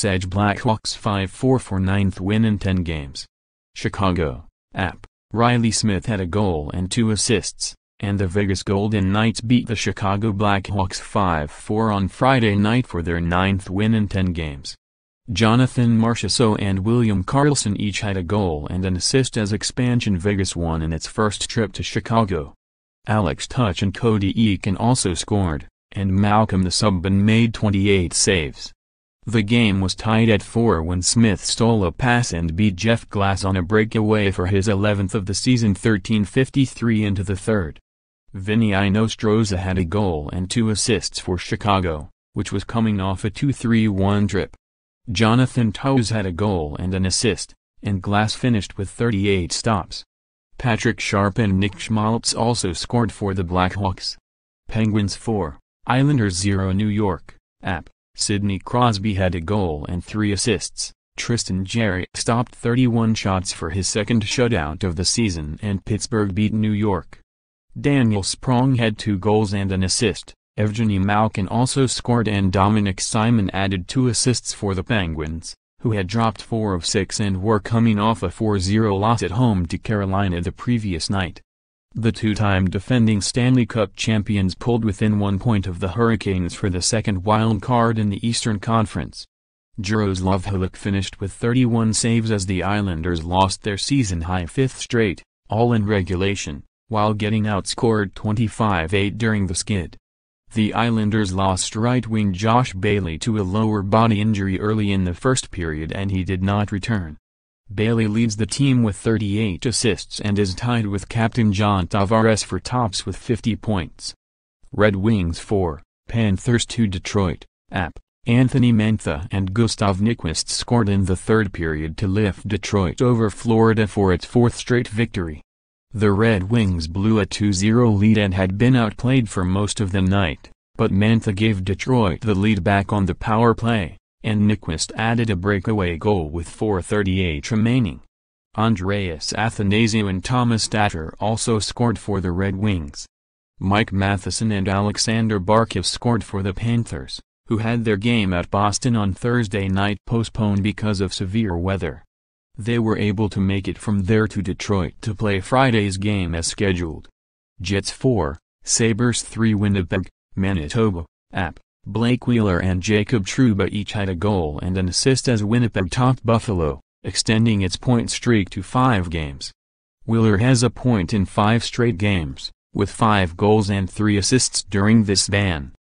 Blackhawks edge Blackhawks 5-4 for 9th win in 10 games. Chicago, App. Reilly Smith had a goal and 2 assists, and the Vegas Golden Knights beat the Chicago Blackhawks 5-4 on Friday night for their 9th win in 10 games. Jonathan Marchessault and William Karlsson each had a goal and an assist as Expansion Vegas won in its first trip to Chicago. Tuch and Cody Eakin also scored, and Malcolm Subban made 28 saves. The game was tied at 4 when Smith stole a pass and beat Jeff Glass on a breakaway for his 11th of the season 13:53 into the third. Vinnie Hinostroza had a goal and 2 assists for Chicago, which was coming off a 2-3-1 trip. Jonathan Toews had a goal and an assist, and Glass finished with 38 stops. Sharp and Nick Schmaltz also scored for the Blackhawks. Penguins 4, Islanders 0 New York, App. Sidney Crosby had a goal and 3 assists. Tristan Jarry stopped 31 shots for his second shutout of the season and Pittsburgh beat New York. Daniel Sprong had 2 goals and an assist. Evgeny Malkin also scored and Dominic Simon added 2 assists for the Penguins, who had dropped 4 of 6 and were coming off a 4-0 loss at home to Carolina the previous night. The 2-time defending Stanley Cup champions pulled within 1 point of the Hurricanes for the second wild card in the Eastern Conference. Jaroslav Halak finished with 31 saves as the Islanders lost their season-high 5th straight, all in regulation, while getting outscored 25-8 during the skid. The Islanders lost right wing Josh Bailey to a lower body injury early in the first period and he did not return. Bailey leads the team with 38 assists and is tied with captain John Tavares for tops with 50 points. Red Wings 4, Panthers 2 Detroit, App. Anthony Mantha and Gustav Nyquist scored in the third period to lift Detroit over Florida for its 4th straight victory. The Red Wings blew a 2-0 lead and had been outplayed for most of the night, but Mantha gave Detroit the lead back on the power play, and Nyquist added a breakaway goal with 4:38 remaining. Andreas Athanasiou and Thomas Tatar also scored for the Red Wings. Mike Matheson and Alexander Barkov scored for the Panthers, who had their game at Boston on Thursday night postponed because of severe weather. They were able to make it from there to Detroit to play Friday's game as scheduled. Jets 4, Sabres 3 Winnipeg, Manitoba, App. Blake Wheeler and Jacob Trouba each had a goal and an assist as Winnipeg topped Buffalo, extending its point streak to 5 games. Wheeler has a point in 5 straight games, with 5 goals and 3 assists during this span.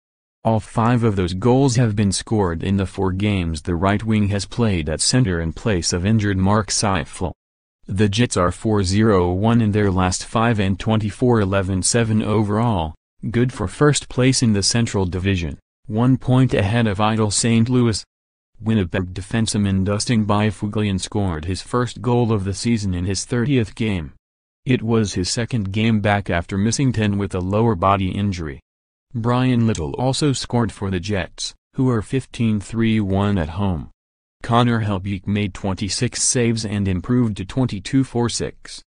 All 5 of those goals have been scored in the 4 games the right wing has played at center in place of injured Mark Seifel. The Jets are 4-0-1 in their last 5 and 24-11-7 overall, good for first place in the Central Division, 1 point ahead of idle St. Louis. Winnipeg defenseman Dustin Byfuglien scored his first goal of the season in his 30th game. It was his second game back after missing 10 with a lower body injury. Brian Little also scored for the Jets, who are 15-3-1 at home. Connor Helbig made 26 saves and improved to 22-4-6.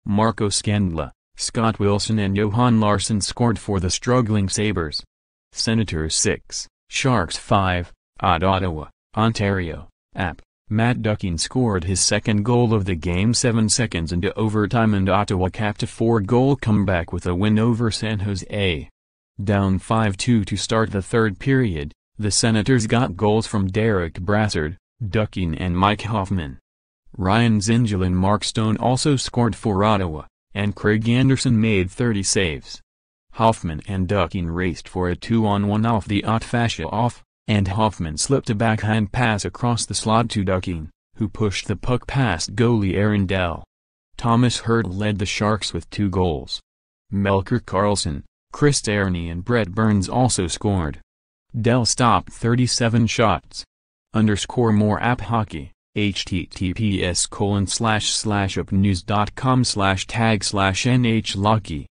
Marco Scandella, Scott Wilson and Johan Larsson scored for the struggling Sabres. Senators 6, Sharks 5, Ottawa, Ontario, App. Matt Duchene scored his second goal of the game 7 seconds into overtime and Ottawa capped a 4-goal comeback with a win over San Jose. Down 5-2 to start the third period, the Senators got goals from Derek Brassard, Duchene and Mike Hoffman. Ryan Dzingel and Mark Stone also scored for Ottawa, and Craig Anderson made 30 saves. Hoffman and Duchene raced for a 2-on-1 off the Otfascia off, and Hoffman slipped a backhand pass across the slot to Duchene, who pushed the puck past goalie Aaron Dell. Thomas Hertl led the Sharks with 2 goals. Melker Karlsson, Chris Tierney and Brett Burns also scored. Dell stopped 37 shots. _more app hockey, https://upnews.com/tag/NHLocky